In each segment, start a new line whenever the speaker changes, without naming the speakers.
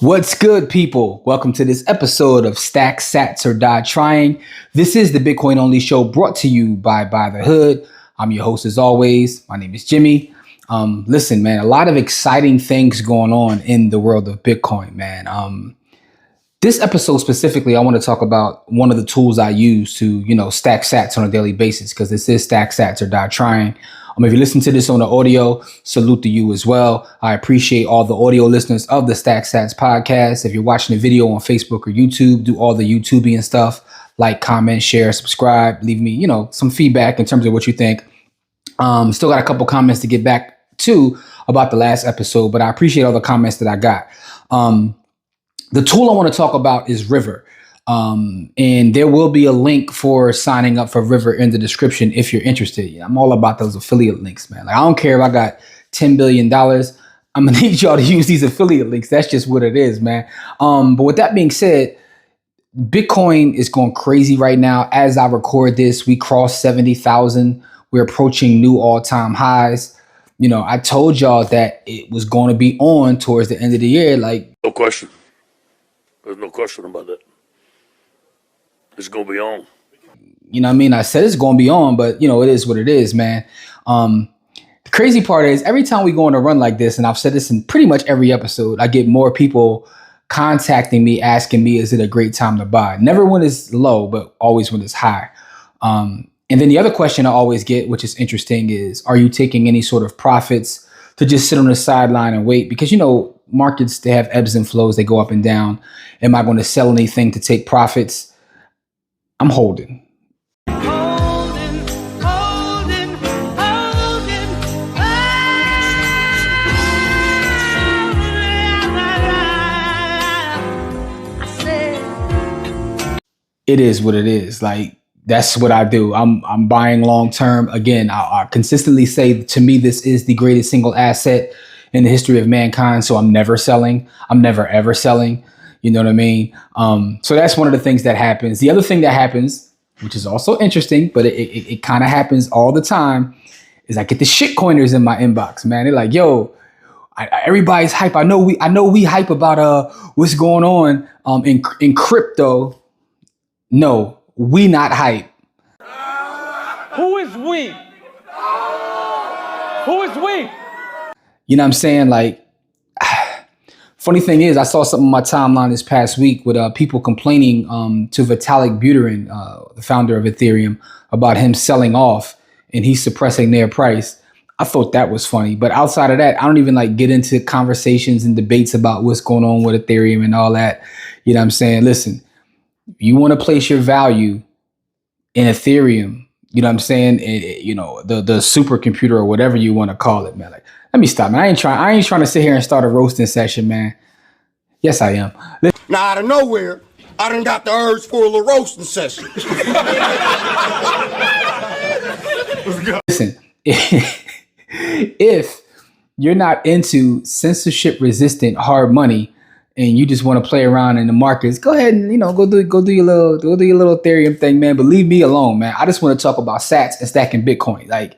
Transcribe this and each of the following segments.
What's good, people? Welcome to this episode of Stack Sats or Die Trying. This is the Bitcoin only show brought to you by the Hood. I'm your host as always. My name is Jimmy. Listen, man, a lot of exciting things going on in the world of Bitcoin, man. This episode specifically, I want to talk about one of the tools I use to, stack sats on a daily basis, because this is Stack Sats or Die Trying. If you listen to this on the audio, salute to you as well. I appreciate all the audio listeners of the Stack Sats podcast. If you're watching the video on Facebook or YouTube, do all the YouTubing and stuff, like, comment, share, subscribe, leave me, some feedback in terms of what you think. Still got a couple comments to get back to about the last episode, but I appreciate all the comments that I got. The tool I want to talk about is YZER. And there will be a link for signing up for YZER in the description if you're interested. I'm all about those affiliate links, man. Like, I don't care if I got $10 billion. I'm going to need y'all to use these affiliate links. That's just what it is, man. But with that being said, Bitcoin is going crazy right now. As I record this, we crossed 70,000. We're approaching new all-time highs. I told y'all that it was going to be on towards the end of the year. Like,
no question. There's no question about that. It's going to be on.
I said it's going to be on, but it is what it is, man. The crazy part is every time we go on a run like this, and I've said this in pretty much every episode, I get more people contacting me, asking me, is it a great time to buy? Never when it's low, but always when it's high. And then the other question I always get, which is interesting, is, are you taking any sort of profits to just sit on the sideline and wait? Because, markets, they have ebbs and flows. They go up and down. Am I going to sell anything to take profits? I'm holding. It is what it is. Like, that's what I do. I'm buying long term. Again, I consistently say, to me, this is the greatest single asset in the history of mankind. So I'm never selling. I'm never, ever selling. You know what I mean? So that's one of the things that happens. The other thing that happens, which is also interesting, but it kind of happens all the time, is I get the shitcoiners in my inbox, man. They're like, yo, everybody's hype. I know we hype about what's going on in crypto. No, we not hype.
Who is we? Who is we?
You know what I'm saying? Like, funny thing is, I saw something on my timeline this past week with people complaining to Vitalik Buterin, the founder of Ethereum, about him selling off and he's suppressing their price. I thought that was funny. But outside of that, I don't even get into conversations and debates about what's going on with Ethereum and all that. You know what I'm saying? Listen, if you want to place your value in Ethereum, you know what I'm saying? The supercomputer or whatever you want to call it, man. Like, let me stop, man. I ain't trying to sit here and start a roasting session, man. Yes, I am.
Now, out of nowhere, I done got the urge for a little roasting session.
Listen, if you're not into censorship-resistant hard money and you just want to play around in the markets, go ahead and go do your little Ethereum thing, man. But leave me alone, man. I just want to talk about sats and stacking Bitcoin. Like,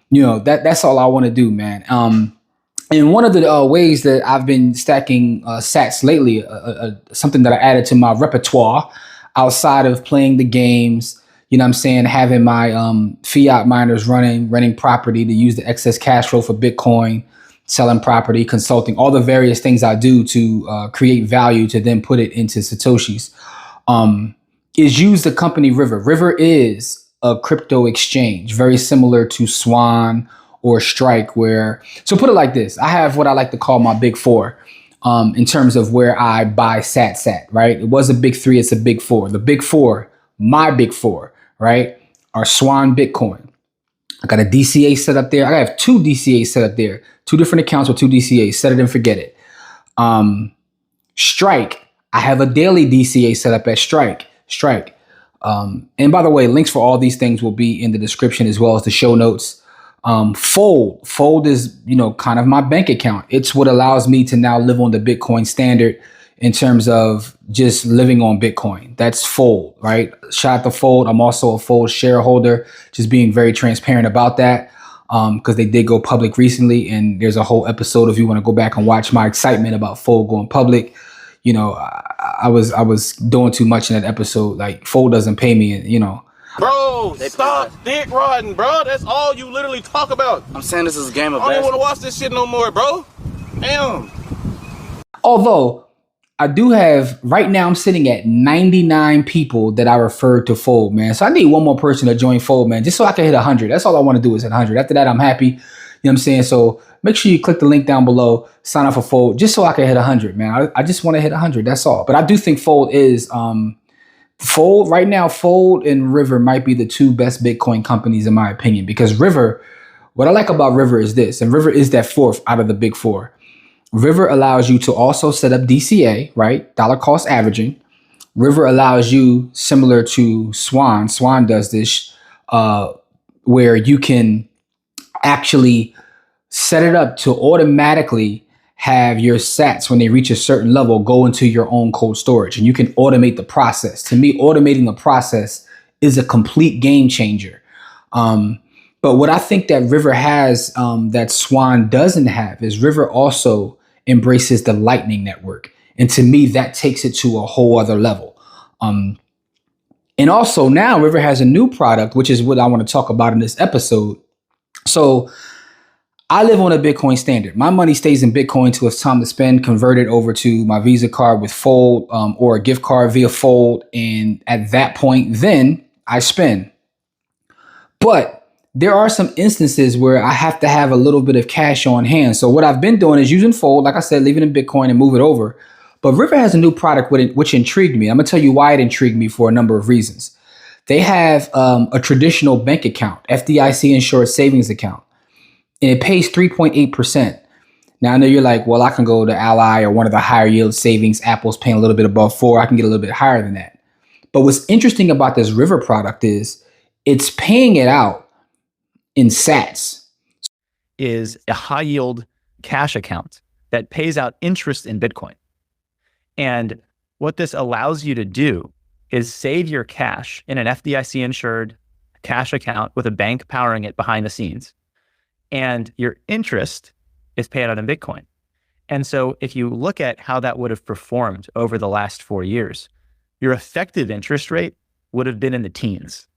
that's all I want to do, man. And one of the ways that I've been stacking sats lately, something that I added to my repertoire outside of playing the games, you know what I'm saying, having my fiat miners running property to use the excess cash flow for Bitcoin, selling property, consulting, all the various things I do to create value to then put it into Satoshis, is use the company YZER. YZER is a crypto exchange, very similar to Swan or Strike, so put it like this. I have what I like to call my big four in terms of where I buy sats at, right? It was a big three, it's a big four. The big four, my big four, right, are Swan Bitcoin. I got a DCA set up there. I have two DCAs set up there, two different accounts with two DCAs, set it and forget it. Strike, I have a daily DCA set up at Strike. And by the way, links for all these things will be in the description as well as the show notes. Fold is, kind of my bank account. It's what allows me to now live on the Bitcoin standard in terms of just living on Bitcoin. That's Fold, right? Shout out to Fold. I'm also a Fold shareholder, just being very transparent about that. because they did go public recently, and there's a whole episode if you want to go back and watch my excitement about Fold going public. I was doing too much in that episode. Like Fold doesn't pay me, and.
Bro, stop dick riding, bro. That's all you literally talk about. I'm saying this is a game of basketball. I don't want to watch this shit no more, bro. Damn.
Although I do have right now, I'm sitting at 99 people that I referred to Fold, man. So I need one more person to join Fold, man, just so I can hit 100. That's all I want to do is hit 100. After that, I'm happy. You know what I'm saying? So make sure you click the link down below, sign up for Fold, just so I can hit 100, man. I just want to hit 100. That's all. But I do think Fold is Fold right now. Fold and River might be the two best Bitcoin companies in my opinion, because River, what I like about River is this, and River is that fourth out of the big four. River allows you to also set up DCA, right? Dollar cost averaging. River allows you, similar to Swan. Swan does this, where you can actually set it up to automatically have your sats when they reach a certain level go into your own cold storage, and you can automate the process. To me, automating the process is a complete game changer. But what I think that River has that Swan doesn't have is River also embraces the Lightning Network. And to me, that takes it to a whole other level. And also now River has a new product, which is what I want to talk about in this episode. So I live on a Bitcoin standard. My money stays in Bitcoin till it's time to spend, convert it over to my Visa card with Fold or a gift card via Fold. And at that point, then I spend. But there are some instances where I have to have a little bit of cash on hand. So what I've been doing is using Fold, like I said, leaving in Bitcoin and move it over. But River has a new product which intrigued me. I'm going to tell you why it intrigued me for a number of reasons. They have a traditional bank account, FDIC insured savings account, and it pays 3.8%. Now, I know you're like, well, I can go to Ally or one of the higher yield savings. Apple's paying a little bit above 4. I can get a little bit higher than that. But what's interesting about this River product is it's paying it out in sats.
Is a high yield cash account that pays out interest in Bitcoin. And what this allows you to do is save your cash in an FDIC insured cash account with a bank powering it behind the scenes. And your interest is paid out in Bitcoin. And so if you look at how that would have performed over the last 4 years, your effective interest rate would have been in the teens.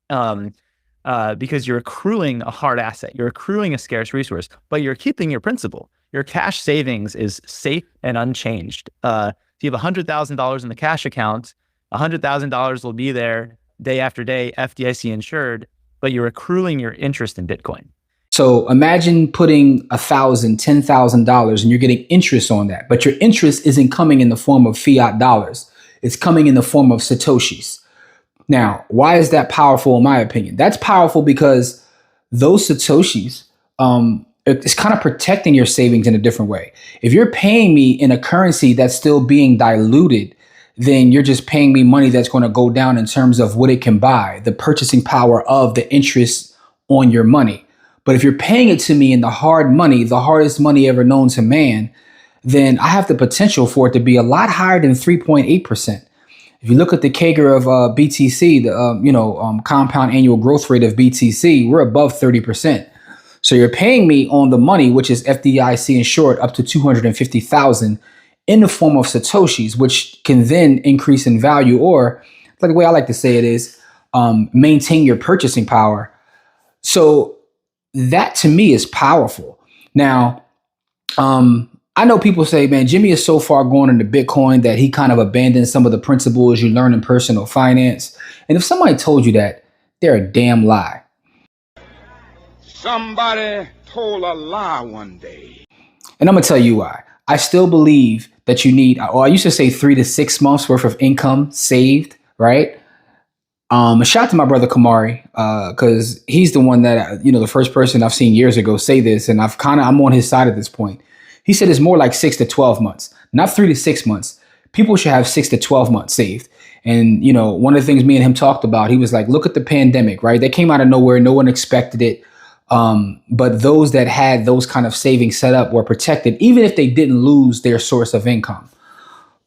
Because you're accruing a hard asset, you're accruing a scarce resource, but you're keeping your principal. Your cash savings is safe and unchanged. If you have $100,000 in the cash account, $100,000 will be there day after day, FDIC insured, but you're accruing your interest in Bitcoin.
So imagine putting $1,000, $10,000, and you're getting interest on that, but your interest isn't coming in the form of fiat dollars. It's coming in the form of Satoshis. Now, why is that powerful in my opinion? That's powerful because those Satoshis, it's kind of protecting your savings in a different way. If you're paying me in a currency that's still being diluted, then you're just paying me money that's going to go down in terms of what it can buy, the purchasing power of the interest on your money. But if you're paying it to me in the hard money, the hardest money ever known to man, then I have the potential for it to be a lot higher than 3.8%. If you look at the CAGR of BTC, the compound annual growth rate of BTC, we're above 30%. So you're paying me on the money, which is FDIC insured, up to 250,000 in the form of Satoshis, which can then increase in value, or like the way I like to say it is maintain your purchasing power. So that to me is powerful. Now, I know people say, man, Jimmy is so far gone into Bitcoin that he kind of abandoned some of the principles you learn in personal finance. And if somebody told you that, they're a damn lie.
Somebody told a lie one day.
And I'm going to tell you why. I still believe that you need, or I used to say 3 to 6 months worth of income saved, right? A shout out to my brother Kamari, because he's the one that, the first person I've seen years ago say this, and I'm on his side at this point. He said it's more like 6 to 12 months, not 3 to 6 months. People should have 6 to 12 months saved. And, one of the things me and him talked about, he was like, look at the pandemic, right? They came out of nowhere. No one expected it. But those that had those kind of savings set up were protected, even if they didn't lose their source of income.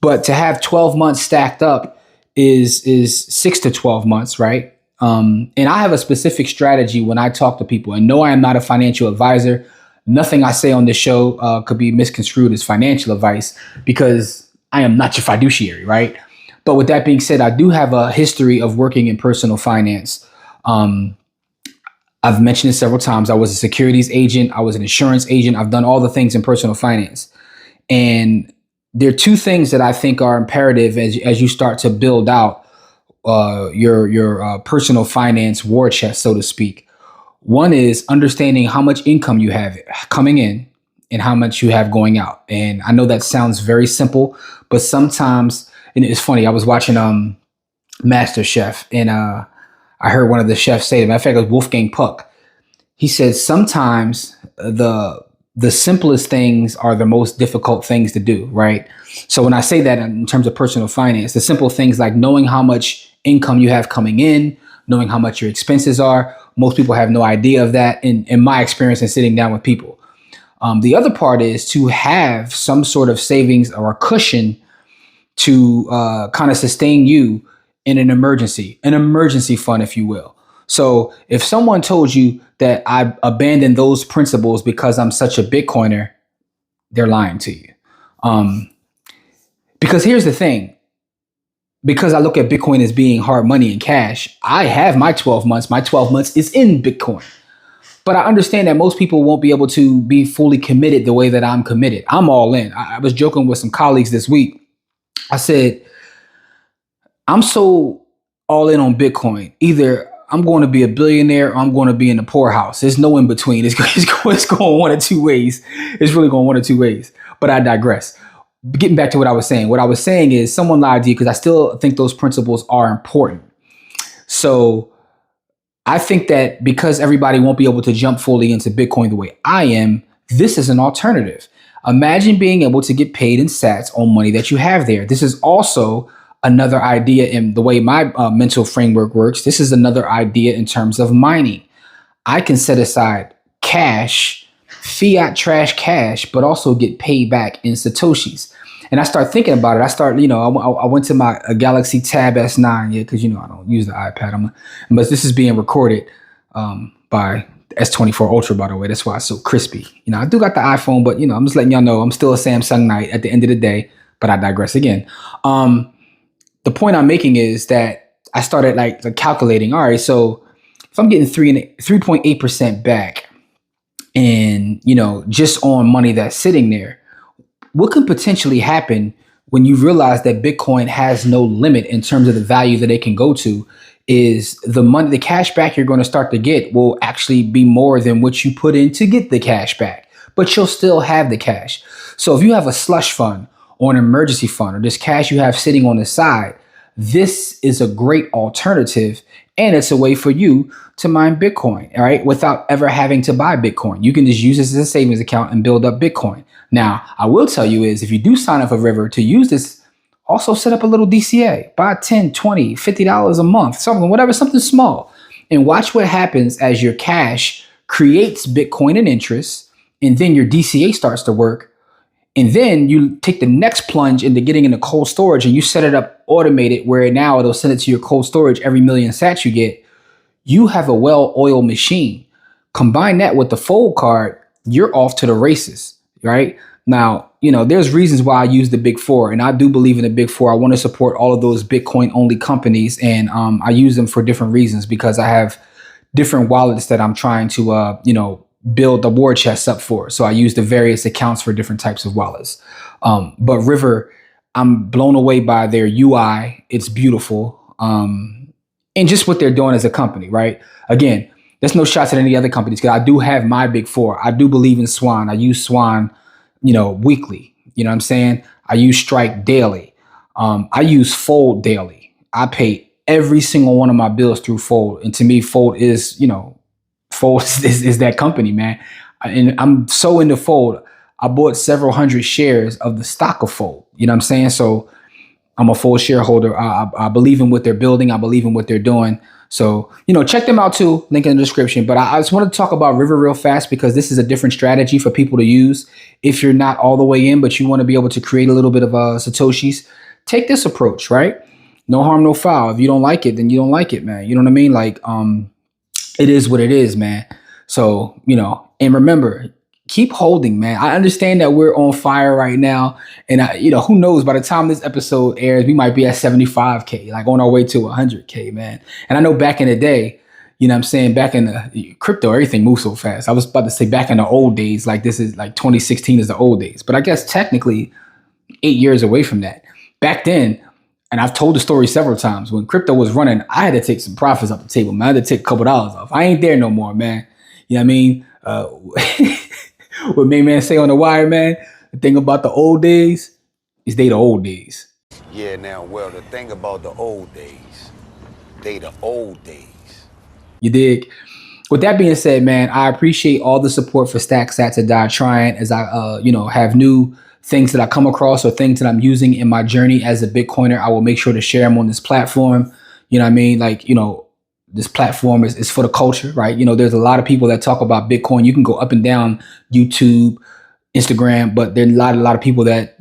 But to have 12 months stacked up is 6 to 12 months, right? And I have a specific strategy when I talk to people, and no, I am not a financial advisor. Nothing I say on this show could be misconstrued as financial advice, because I am not your fiduciary, right? But with that being said, I do have a history of working in personal finance. I've mentioned it several times. I was a securities agent. I was an insurance agent. I've done all the things in personal finance. And there are two things that I think are imperative as you start to build out your personal finance war chest, so to speak. One is understanding how much income you have coming in and how much you have going out. And I know that sounds very simple, but sometimes, and it's funny, I was watching Master Chef, and I heard one of the chefs say, matter of fact, it was Wolfgang Puck. He said sometimes the simplest things are the most difficult things to do, right? So when I say that in terms of personal finance, the simple things like knowing how much income you have coming in, knowing how much your expenses are, most people have no idea of that in my experience in sitting down with people. The other part is to have some sort of savings or a cushion to kind of sustain you in an emergency fund, if you will. So if someone told you that I abandoned those principles because I'm such a Bitcoiner, they're lying to you. Because here's the thing. Because I look at Bitcoin as being hard money and cash, I have my 12 months. My 12 months is in Bitcoin. But I understand that most people won't be able to be fully committed the way that I'm committed. I'm all in. I was joking with some colleagues this week. I said, I'm so all in on Bitcoin. Either I'm going to be a billionaire or I'm going to be in the poorhouse. There's no in between. It's going one of two ways. It's really going one of two ways. But I digress. Getting back to what I was saying. What I was saying is someone lied to you because I still think those principles are important. So I think that because everybody won't be able to jump fully into Bitcoin the way I am, this is an alternative. Imagine being able to get paid in sats on money that you have there. This is also another idea in the way my mental framework works. This is another idea in terms of mining. I can set aside cash, fiat trash cash, but also get paid back in Satoshis. And I start thinking about it. I went to my Galaxy Tab S9, because, I don't use the iPad. But this is being recorded by S24 Ultra, by the way. That's why it's so crispy. I do got the iPhone, but, I'm just letting y'all know I'm still a Samsung Knight at the end of the day, but I digress again. The point I'm making is that I started like calculating, all right, so if I'm getting 3.8% back and, just on money that's sitting there, what can potentially happen when you realize that Bitcoin has no limit in terms of the value that it can go to is the money, the cash back you're going to start to get will actually be more than what you put in to get the cash back, but you'll still have the cash. So if you have a slush fund or an emergency fund or this cash you have sitting on the side, this is a great alternative. And it's a way for you to mine Bitcoin, all right, without ever having to buy Bitcoin. You can just use this as a savings account and build up Bitcoin. Now, I will tell you is if you do sign up for River to use this, also set up a little DCA, buy $10, $20, $50 a month, something small, and watch what happens as your cash creates Bitcoin and interest, and then your DCA starts to work. And then you take the next plunge into getting into cold storage and you set it up automated where now it'll send it to your cold storage every million sats you get. You have a well-oiled machine. Combine that with the Fold card, you're off to the races, right? Now, there's reasons why I use the big four, and I do believe in the big four. I want to support all of those Bitcoin only companies, and I use them for different reasons because I have different wallets that I'm trying to, build the war chest up for. So I use the various accounts for different types of wallets. But River, I'm blown away by their UI. It's beautiful. And just what they're doing as a company, right? Again, there's no shots at any other companies because I do have my big four. I do believe in Swan. I use Swan, weekly. You know what I'm saying? I use Strike daily. I use Fold daily. I pay every single one of my bills through Fold. And to me, Fold is, Fold is that company, man. And I'm so into Fold. I bought several hundred shares of the stock of Fold. You know what I'm saying? So I'm a full shareholder. I believe in what they're building. I believe in what they're doing. So, check them out too. Link in the description. But I just want to talk about River real fast because this is a different strategy for people to use. If you're not all the way in, but you want to be able to create a little bit of Satoshis, take this approach, right? No harm, no foul. If you don't like it, then you don't like it, man. You know what I mean? It is what it is, man. So, and remember, keep holding, man. I understand that we're on fire right now. And, who knows, by the time this episode airs, we might be at 75K, like on our way to 100K, man. And I know back in the day, you know what I'm saying, back in the crypto, everything moves so fast. I was about to say back in the old days, like this is like 2016 is the old days. But I guess technically 8 years away from that. Back then, and I've told the story several times, when crypto was running, I had to take some profits off the table, man. I had to take a couple dollars off. I ain't there no more, man. You know what I mean? What main man say on the wire, man? The thing about the old days is they the old days.
Yeah, now, well, the thing about the old days, they the old days.
You dig? With that being said, man, I appreciate all the support for Stack Sats or Die Trying as I, have new things that I come across or things that I'm using in my journey as a Bitcoiner. I will make sure to share them on this platform. You know what I mean? Like, this platform is for the culture, right? There's a lot of people that talk about Bitcoin. You can go up and down YouTube, Instagram, but there are a lot of people that,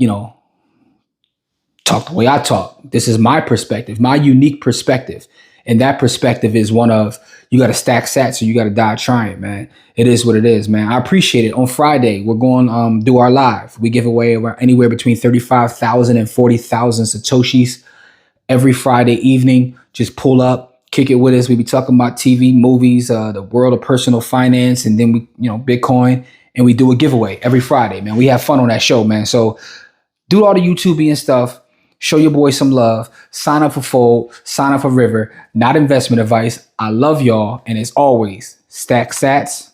talk the way I talk. This is my perspective, my unique perspective. And that perspective is one of, you got to stack sats or you got to die trying, man. It is what it is, man. I appreciate it. On Friday, we're going to do our live. We give away anywhere between 35,000 and 40,000 Satoshis every Friday evening. Just pull up, kick it with us. We be talking about TV, movies, the world of personal finance, and then we, Bitcoin, and we do a giveaway every Friday, man. We have fun on that show, man. So do all the YouTubing and stuff. Show your boy some love. Sign up for Fold. Sign up for River. Not investment advice. I love y'all. And as always, stack sats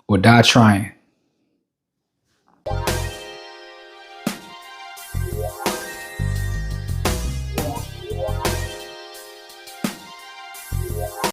or die trying.